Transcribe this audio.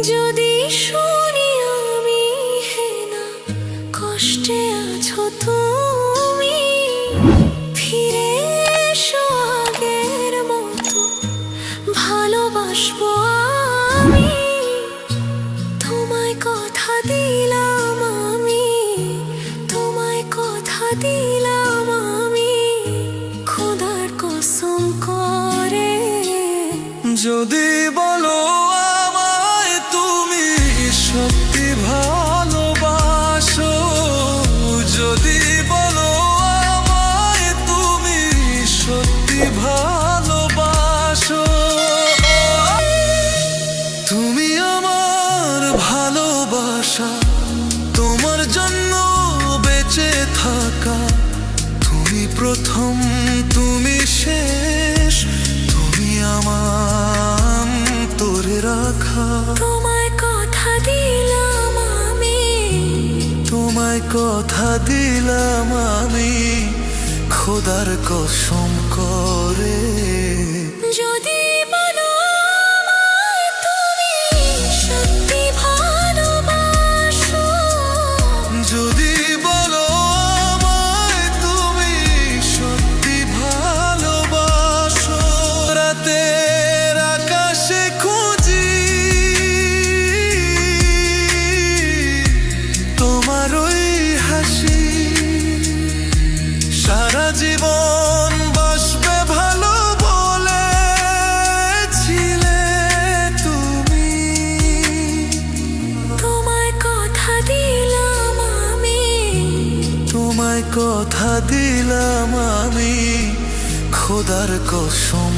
যদি শুনি আমি হেনা কষ্টে আছো তুমি, ফিরে এসো আগের মতো ভালোবাসবো আমি। তোমায় কথা দিলাম আমি, তোমায় কথা দিলাম আমি, খোদার কসম করে। যদি বলো আমায় তুমি সত্যি ভালোবাসো, যদি বলো আমায় তুমি সত্যি ভালোবাসো, তুমি আমার ভালোবাসা, তোমার জন্য বেঁচে থাকা, তুমি প্রথম তুমি শেষ, তুমি আমার তোরে রাখা। তোমায় কথা দিলাম আমি, তোমায় কথা দিলাম আমি, খোদার কসম করে। যদি বলো আমায় তুমি সত্যি ভালোবাসো, যদি বলো আমায় তুমি সত্যি ভালোবাসো, রাতের আকাশে খুঁজি তোমার ওই হাসি, সারা জীবন বাসবে ভালো বলেছিলে তুমি। তোমায় কথা দিলাম আমি, তোমায় কথা দিলাম আমি, খোদার কসম